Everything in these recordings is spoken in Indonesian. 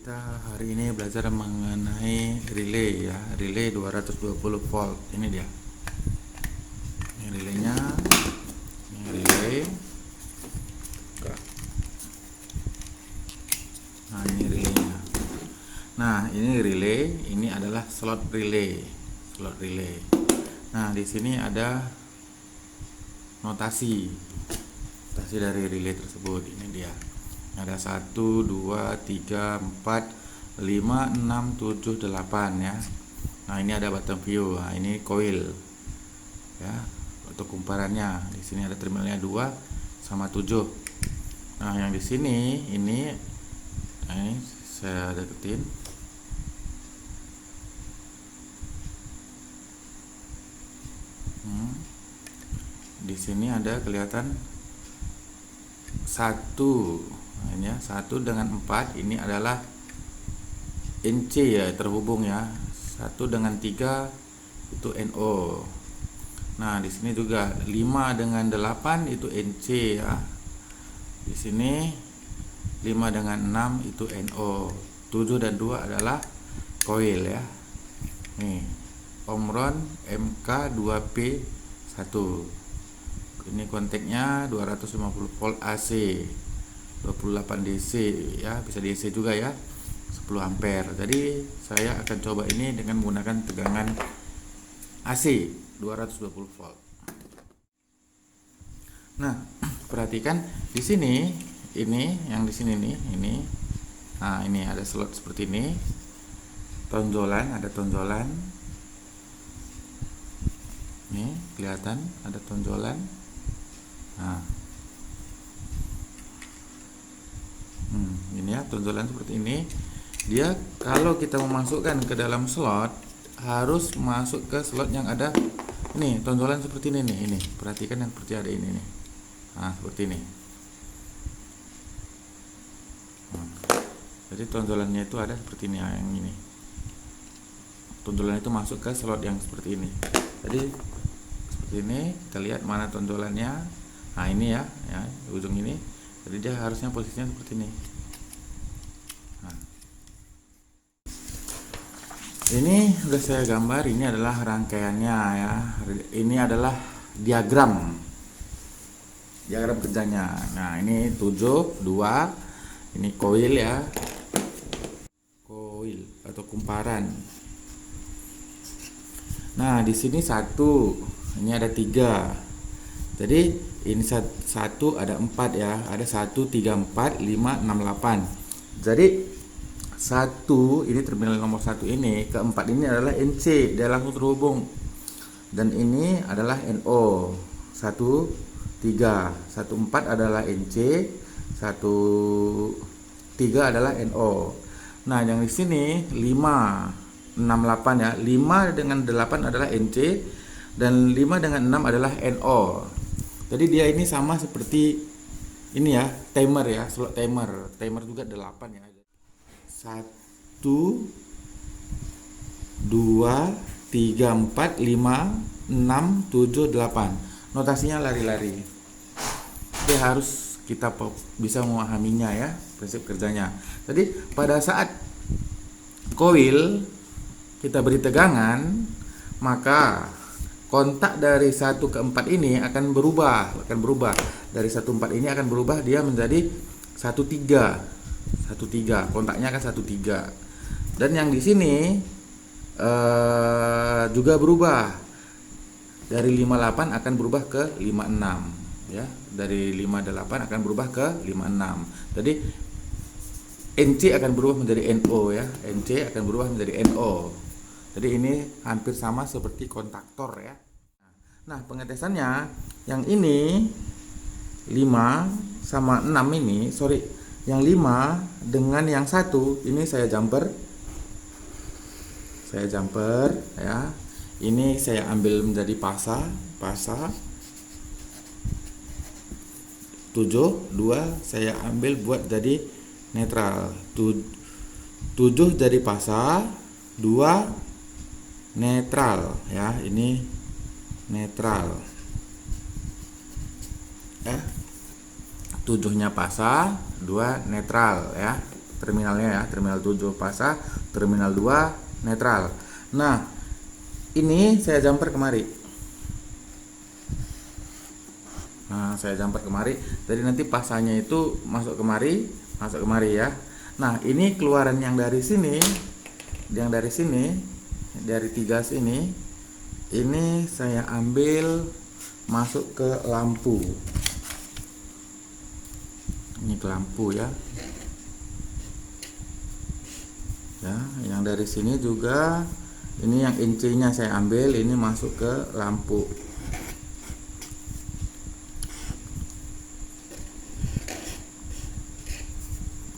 Kita hari ini belajar mengenai relay ya, relay 220 volt. Ini dia. Ini relaynya. Ini relay. Nah, ini relaynya. Nah, ini relay, ini adalah slot relay. Slot relay. Nah, di sini ada notasi. Notasi dari relay tersebut. Ini dia. Ada 1, 2, 3, 4, 5, 6, 7, 8 ya. Nah, ini ada bottom view. Nah, ini coil. Ya, untuk kumparannya. Di sini ada terminalnya 2 sama 7. Nah, yang di sini ini saya deketin. Di sini ada kelihatan 1. Nah, ini ya, 1 dengan 4 ini adalah NC ya, terhubung ya. 1 dengan 3 itu NO. Nah, di sini juga 5 dengan 8 itu NC ya. Di sini 5 dengan 6 itu NO. 7 dan 2 adalah coil ya. Nih, Omron MK2P1. Ini kontaknya 250 volt AC. 28 DC ya, bisa DC juga ya, 10 ampere. Jadi saya akan coba ini dengan menggunakan tegangan AC 220 volt. Nah, perhatikan di sini, ini yang di sini nih, ini. Nah, ini ada slot seperti ini. Tonjolan, ada tonjolan. Nih, kelihatan ada tonjolan. Nah, ini ya, tonjolan seperti ini. Dia kalau kita memasukkan ke dalam slot harus masuk ke slot yang ada ini, tonjolan seperti ini nih. Ini perhatikan yang seperti ada ini nih. Nah, seperti ini. Jadi tonjolannya itu ada seperti ini, yang ini. Tonjolan itu masuk ke slot yang seperti ini. Jadi seperti ini, kita lihat mana tonjolannya. Nah, ini ya, di ujung ini. Jadi dia harusnya posisinya seperti ini. Nah, ini sudah saya gambar. Ini adalah rangkaiannya ya. Ini adalah diagram kerjanya. Nah, ini 7, 2. Ini coil ya. Coil atau kumparan. Nah, di sini 1. Ini ada 3. Jadi ini 1 ada 4 ya. Ada 1, 3, 4, 5, 6, 8. Jadi 1 ini terminal nomor 1 ini, keempat ini adalah NC, dia langsung terhubung. Dan ini adalah NO. 1, 3, 1, 4 adalah NC, 1, 3 adalah NO. Nah, yang di sini 5, 6, 8 ya. 5 dengan 8 adalah NC dan 5 dengan 6 adalah NO. Jadi dia ini sama seperti ini ya, timer ya, slot timer. Timer juga 8 ya. 1, 2, 3, 4, 5, 6, 7, 8. Notasinya lari-lari. Dia harus kita bisa memahaminya ya, prinsip kerjanya. Jadi pada saat coil kita beri tegangan, maka kontak dari 1 ke 4 ini akan berubah. Dari 1, 4 ini akan berubah, dia menjadi 1, 3. Kontaknya akan 1, 3. Dan yang di sini juga berubah. Dari 58 akan berubah ke 56 ya. Dari 58 akan berubah ke 56. Jadi NC akan berubah menjadi NO ya. NC akan berubah menjadi NO. Jadi ini hampir sama seperti kontaktor ya. Nah, pengetesannya yang ini 5 sama 6 ini, yang 5 dengan yang 1 ini saya jumper ya. Ini saya ambil menjadi pasa 7, 2 saya ambil buat jadi netral. 7 jadi pasa, 2 netral ya. Ini netral ya. 7-nya pasa, 2 netral ya. terminalnya ya, terminal 7 pasah, terminal 2 netral. Nah, ini saya jumper kemari. Nah, saya jumper kemari. Jadi nanti pasahnya itu masuk kemari ya. Nah, ini keluaran yang dari sini, dari 3 sini, ini saya ambil masuk ke lampu. Ini ke lampu ya. Ya, yang dari sini juga, ini yang intinya saya ambil, ini masuk ke lampu.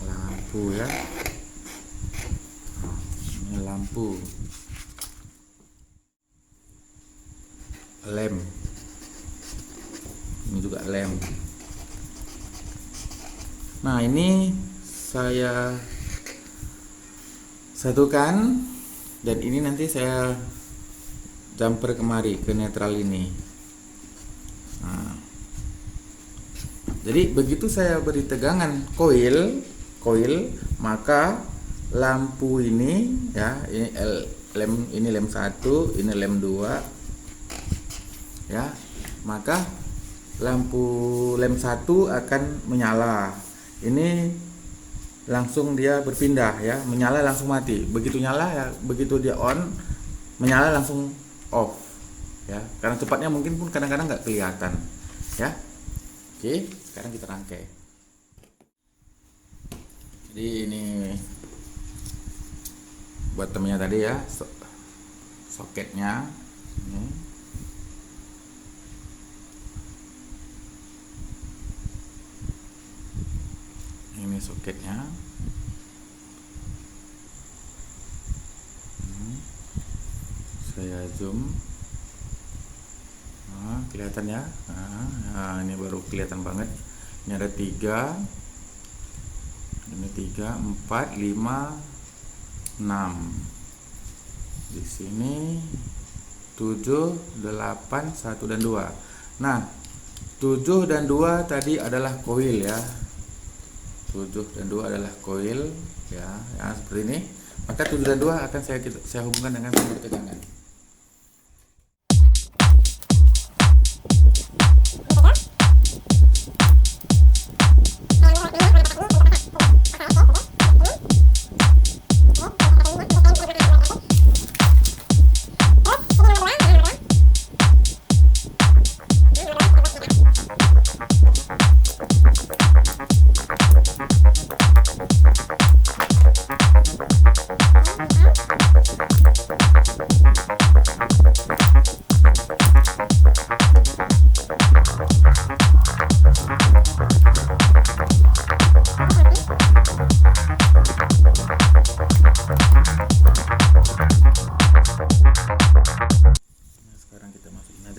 Lampu ya. Ini lampu. Lem. Ini juga lem. Nah, ini saya satukan, dan ini nanti saya jumper kemari ke netral ini. Nah, jadi begitu saya beri tegangan koil, maka lampu ini ya, ini lem 1, ini lem 2 ya, maka lampu lem 1 akan menyala. Ini langsung dia berpindah ya, menyala langsung mati. Begitu nyala ya, begitu dia on, menyala langsung off ya. Karena cepatnya mungkin pun kadang-kadang nggak kelihatan ya. Oke, sekarang kita rangkai. Jadi ini buat temennya tadi ya, soketnya ini soketnya. Saya zoom. Nah, kelihatan ya. Nah, ini baru kelihatan banget. Ini ada 3. Ini 3, 4, 5, 6. Di sini 7, 8, 1 dan 2. Nah, 7 dan 2 tadi adalah koil ya. 7 dan 2 adalah koil ya, seperti ini. Maka 7 dan 2 akan saya hubungkan dengan sumber tegangan.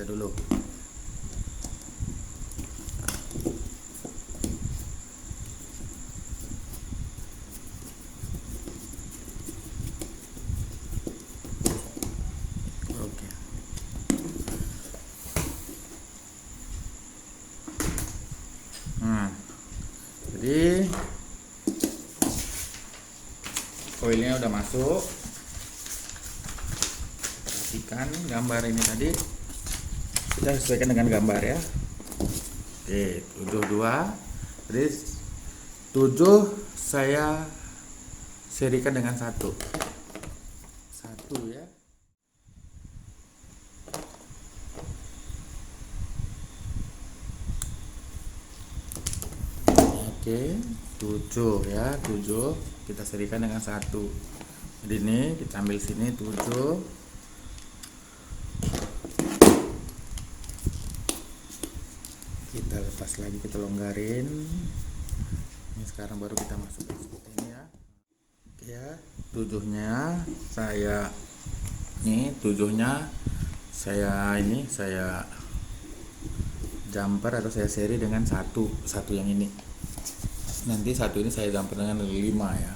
Dulu. Oke. Jadi koilnya udah masuk. Perhatikan gambar ini tadi. Kita sesuaikan dengan gambar ya. Oke, 72. Jadi 7 saya serikan dengan 1 ya. Oke, 7 ya, 7 kita serikan dengan 1. Jadi ini kita ambil sini 7. Kita lepas lagi, kita longgarin. Ini sekarang baru kita masukkan seperti ini ya. Oke ya, 7-nya saya saya jumper atau saya seri dengan satu yang ini. Nanti 1 ini saya jumper dengan 5 ya.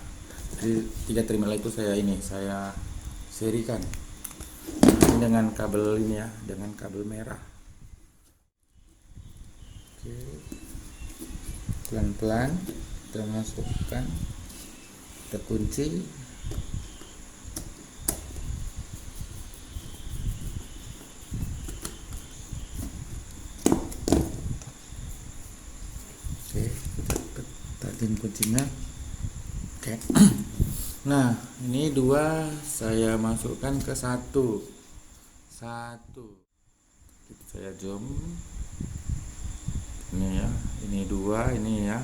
Jadi 3 terminal itu saya serikan ini dengan kabel ini ya, dengan kabel merah. Oke, pelan-pelan kita masukkan. kita kunci. Oke, kita tatin kuncinya. Oke. Nah, ini 2 saya masukkan ke 1. Saya zoom. Ini ya, ini 2, ini ya.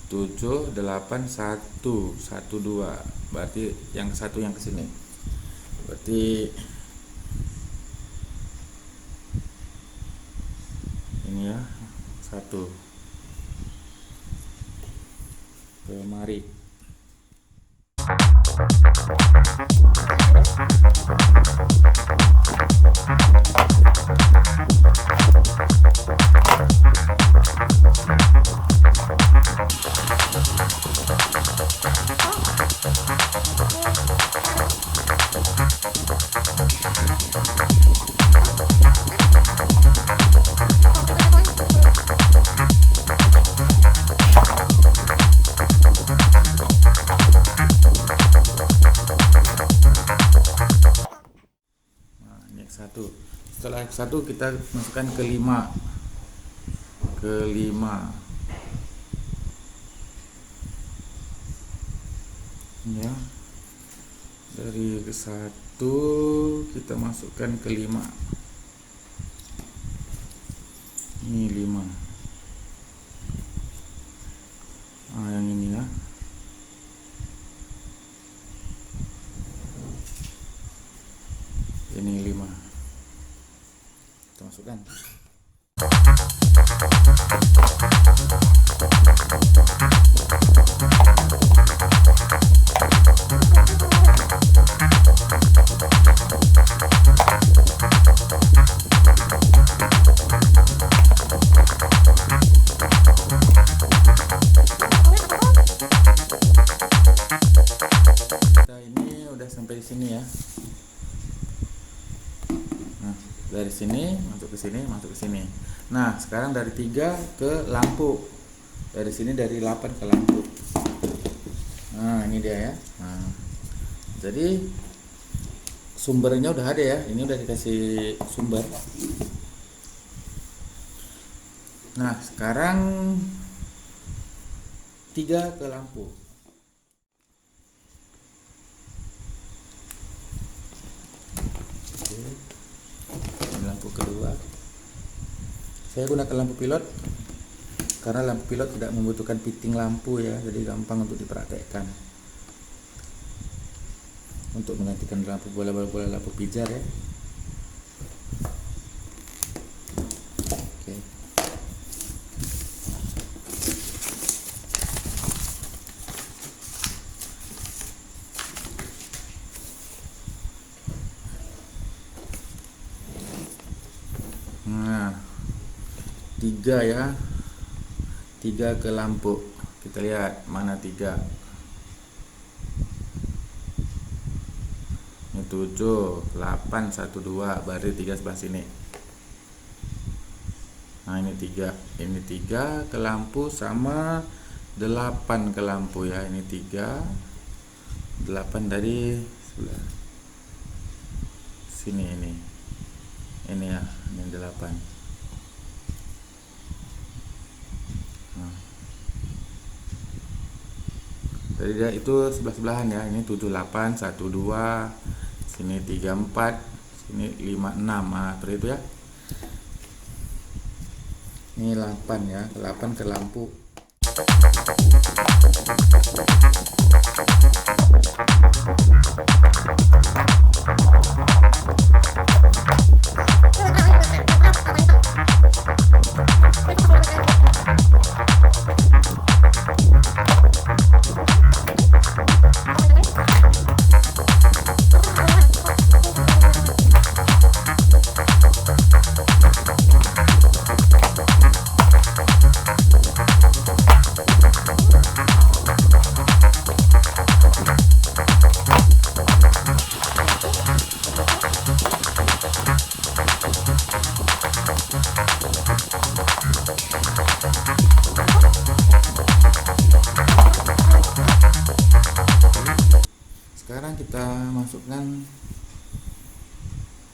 7, 8, 1, 1, 2. Berarti yang satu yang ke sini. Berarti ini ya, 1. Mari. Setelah X1 kita masukkan ke 5. Ya. Dari ke 1 kita masukkan ke 5. Ini 5. Nah, yang ini ya. Ini 5. Kita masukkan. Nah, ini udah sampai di sini ya. Dari sini masuk ke sini, masuk ke sini. Nah, sekarang dari 3 ke lampu. Dari sini dari 8 ke lampu. Nah, ini dia ya. Nah, jadi sumbernya udah ada ya. Ini udah dikasih sumber. Nah, sekarang 3 ke lampu. Lampu kedua, saya gunakan lampu pilot karena lampu pilot tidak membutuhkan fitting lampu ya, jadi gampang untuk dipraktekkan untuk menggantikan lampu bola-bola lampu pijar ya. Oke. Nah, 3 ya, 3 ke lampu. Kita lihat mana 3. Ini 7, 8, 1, 2, baru 3 sebelah sini. Nah, ini 3. Ini 3 ke lampu sama 8 ke lampu ya. Ini 3, 8 dari sebelah sini ini. Ini ya, ini 8. Nah. Jadi dia itu sebelah-sebelahan ya. Ini 7, 8, 1, 2, sini 3, 4, sini 5, 6. Nah, terus itu ya. Ini 8 ya, 8 ke lampu.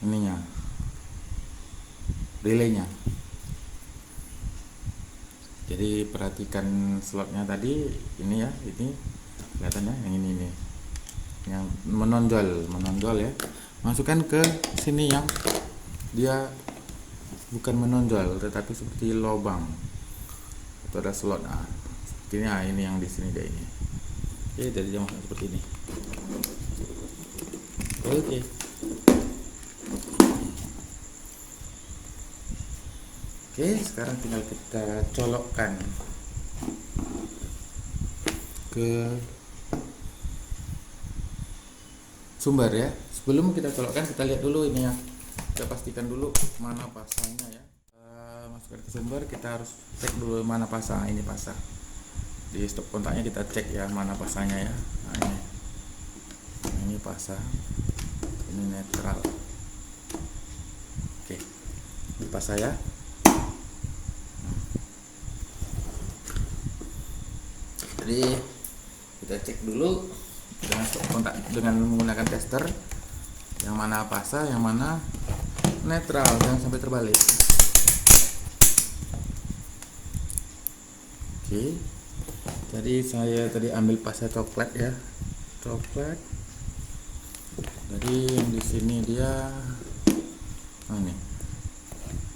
ininya, relaynya. Jadi perhatikan slotnya tadi, ini ya, ini kelihatan ya, yang ini nih, yang menonjol ya. Masukkan ke sini yang dia bukan menonjol tetapi seperti lubang. Itu ada slot. Seperti ini yang di sini deh ini. Oke, jadi dia masuk seperti ini. Oke. Oke, sekarang tinggal kita colokkan ke sumber ya. Sebelum kita colokkan, kita lihat dulu ini ya. Kita pastikan dulu mana pasangnya ya. Masukkan ke sumber, kita harus cek dulu mana pasang. Ini pasang. Di stop kontaknya kita cek ya mana pasangnya ya. Nah, ini pasang. Ini netral. Oke. Ini pasang ya. Jadi kita cek dulu dengan stop kontak dengan menggunakan tester yang mana pasang, yang mana netral, jangan sampai terbalik. Oke, jadi saya tadi ambil pasang coklat ya, coklat. Jadi yang di sini dia, ini,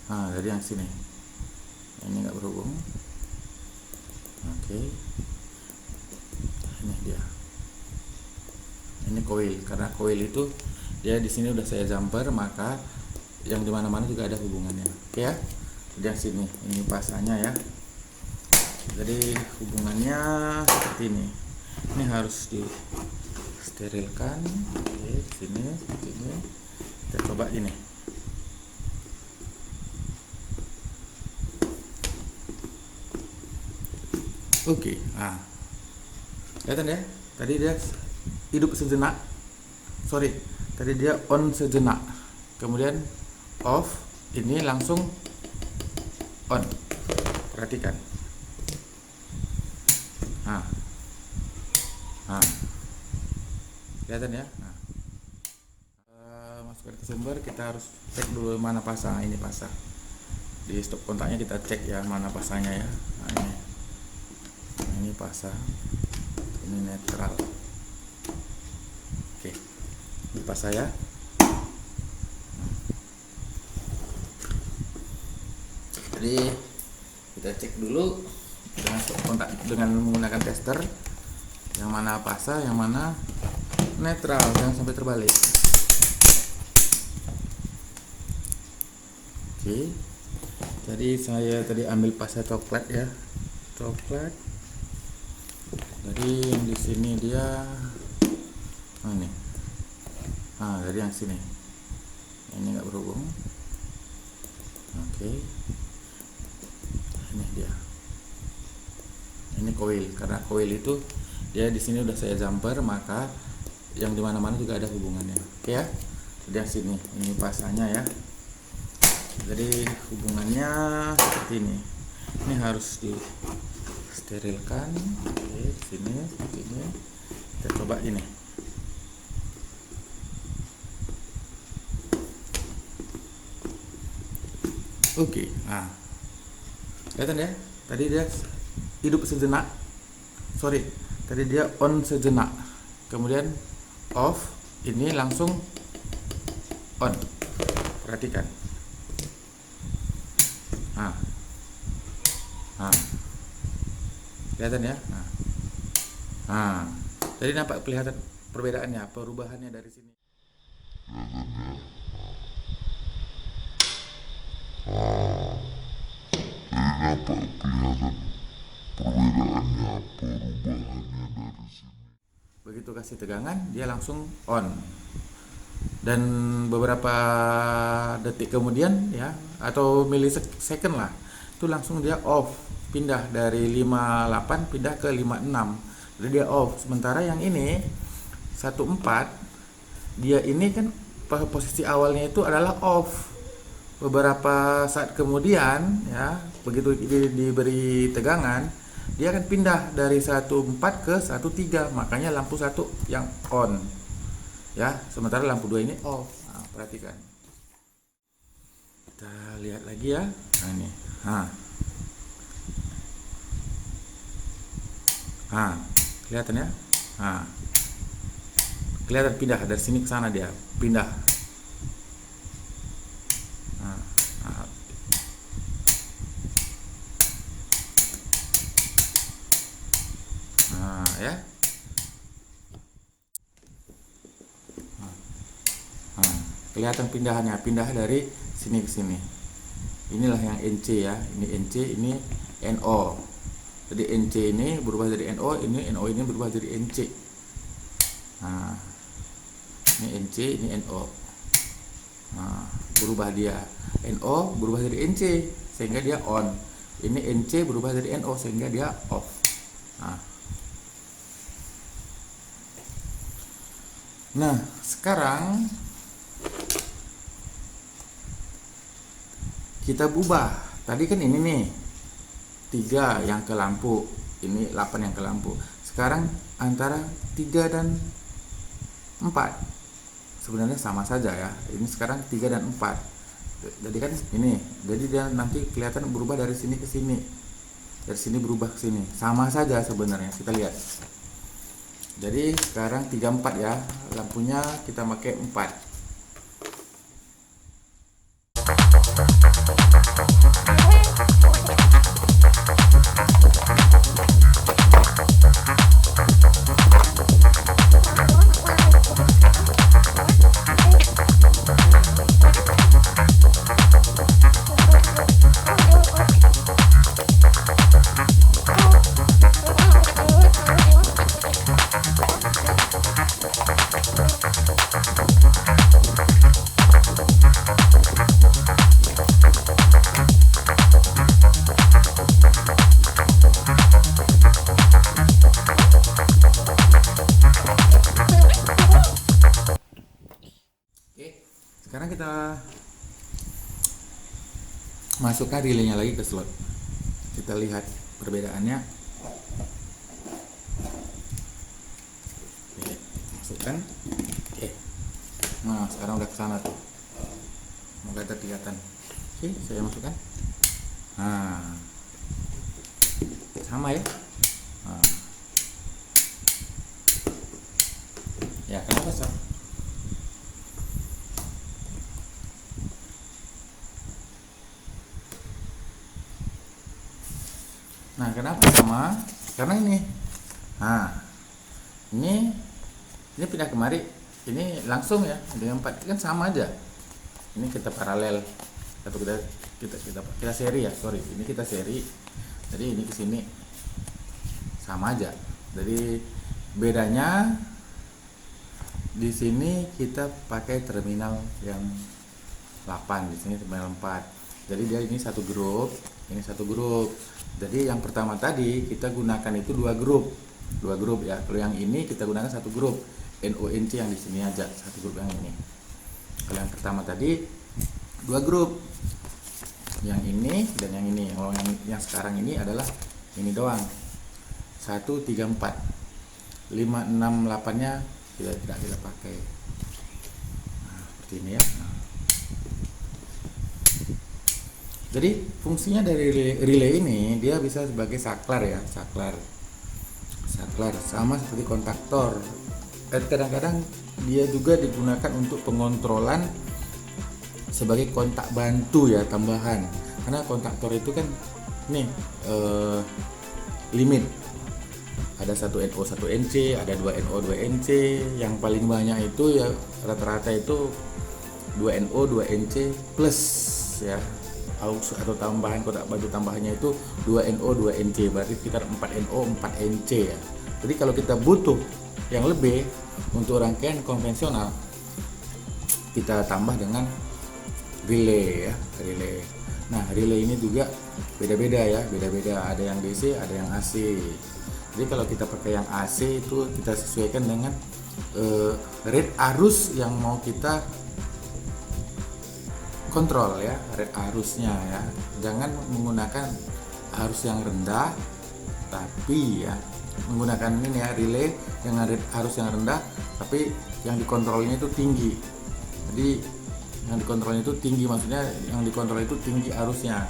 dari yang sini, ini nggak berhubung. Oke, ini dia, ini koil. Karena koil itu dia di sini udah saya jumper, maka yang di mana-mana juga ada hubungannya. Oke ya, di sini ini pasangnya ya. Jadi hubungannya seperti ini. Ini harus di sterilkan. Oke, sini seperti ini. Kita coba ini. Oke, kelihatan ya? Tadi dia hidup sejenak. Sorry, tadi dia on sejenak. Kemudian off, ini langsung on. Perhatikan. Kelihatan ya? Masukkan ke sumber, kita harus cek dulu mana pasang. Ini pasang. Di stop kontaknya kita cek ya mana pasangnya ya. Ini pasang. Ini netral. Oke, ini pasang ya. Jadi kita cek dulu dengan stop kontak dengan menggunakan tester yang mana pasang, yang mana netral, jangan sampai terbalik. Oke, jadi saya tadi ambil pasang coklat ya, coklat. Jadi yang di sini dia, ini, dari yang sini, ini nggak berhubung. Oke, ini dia, ini koil. Karena koil itu dia di sini udah saya jumper, maka yang di mana-mana juga ada hubungannya. Oke ya, di sini ini pasangnya ya. Jadi hubungannya seperti ini. Ini harus di sterilkan. Oke, sini seperti ini. Kita coba ini. Oke, kelihatan ya? Tadi dia hidup sejenak. Sorry, tadi dia on sejenak. Kemudian off, ini langsung on. Perhatikan. Kelihatan ya? Jadi nampak kelihatan perbedaannya, perubahannya dari sini. Nampak kelihatan perbedaannya, perubahannya dari sini. Begitu kasih tegangan, dia langsung on. Dan beberapa detik kemudian ya, atau milisecond lah, itu langsung dia off, pindah dari 58 pindah ke 56. Jadi dia off. Sementara yang ini 14, dia ini kan posisi awalnya itu adalah off. Beberapa saat kemudian ya, begitu diberi tegangan, dia akan pindah dari 14 ke 13. Makanya lampu 1 yang on ya, sementara lampu 2 ini off. Perhatikan. Kita lihat lagi ya. Nah ini. Kelihatan ya? Kelihatan pindah dari sini ke sana, dia pindah. Ya. Kelihatan pindahannya, pindah dari sini ke sini. Inilah yang NC ya, ini NC, ini NO. Jadi NC ini berubah jadi NO, ini NO ini berubah jadi NC. Ini NC, ini NO. Berubah dia. NO berubah jadi NC sehingga dia on. Ini NC berubah jadi NO sehingga dia off. Nah, sekarang kita ubah. Tadi kan ini nih 3 yang ke lampu, ini 8 yang ke lampu. Sekarang antara 3 dan 4 sebenarnya sama saja ya. Ini sekarang 3 dan 4. Jadi kan ini, jadi dia nanti kelihatan berubah dari sini ke sini. Dari sini berubah ke sini. Sama saja sebenarnya. Kita lihat. Jadi sekarang 3 4 ya. Lampunya kita pakai 4. Sekarang kita masukkan relaynya lagi ke slot. Kita lihat perbedaannya. Oke, masukkan. Oke. Nah, sekarang udah ke sana tuh. Semoga kelihatan. Oke, saya masukkan. Nah. Sama ya. Ya, kenapa sama? Nah, kenapa sama? Karena ini. Ini pindah kemari. Ini langsung ya dengan 4 kan sama aja. Ini kita paralel atau kita seri ya. Sorry, ini kita seri. Jadi ini ke sini sama aja. Jadi bedanya di sini kita pakai terminal yang 8, di sini terminal 4. Jadi dia ini satu grup, ini satu grup. Jadi yang pertama tadi kita gunakan itu dua grup ya. Kalau yang ini kita gunakan satu grup NONC yang di sini aja, satu grup yang ini. Kalau yang pertama tadi dua grup, yang ini dan yang ini. Kalau yang sekarang ini adalah ini doang, 1 3 4 5 6 8 nya tidak kita pakai. Seperti ini ya. Jadi fungsinya dari relay ini dia bisa sebagai saklar ya, saklar sama seperti kontaktor. Kadang-kadang dia juga digunakan untuk pengontrolan sebagai kontak bantu ya, tambahan. Karena kontaktor itu kan nih limit. Ada 1 NO 1 NC, ada 2 NO 2 NC. Yang paling banyak itu ya rata-rata itu 2 NO 2 NC plus ya. Atau tambahan kotak bantu tambahannya itu 2 NO 2 NC, berarti sekitar 4 NO 4 NC ya. Jadi kalau kita butuh yang lebih untuk rangkaian konvensional, kita tambah dengan relay ya, relay. Nah, relay ini juga beda-beda ya, beda-beda. Ada yang DC, ada yang AC. Jadi kalau kita pakai yang AC itu kita sesuaikan dengan rate arus yang mau kita kontrol ya, rate arusnya ya. Jangan menggunakan arus yang rendah, tapi ya menggunakan ini ya, relay dengan rate arus yang rendah, tapi yang dikontrolnya itu tinggi. Jadi Yang dikontrol itu tinggi, maksudnya yang dikontrol itu tinggi arusnya.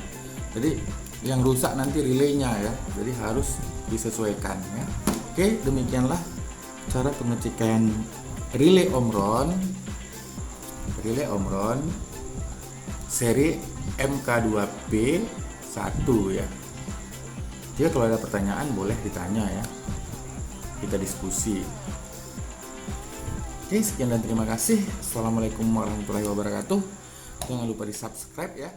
Jadi yang rusak nanti relaynya ya. Jadi harus disesuaikan ya. Oke, demikianlah cara pengecekan relay Omron seri MK2P1 ya. Jadi kalau ada pertanyaan boleh ditanya ya. Kita diskusi. Oke, sekian dan terima kasih. Assalamualaikum warahmatullahi wabarakatuh. Jangan lupa di subscribe ya.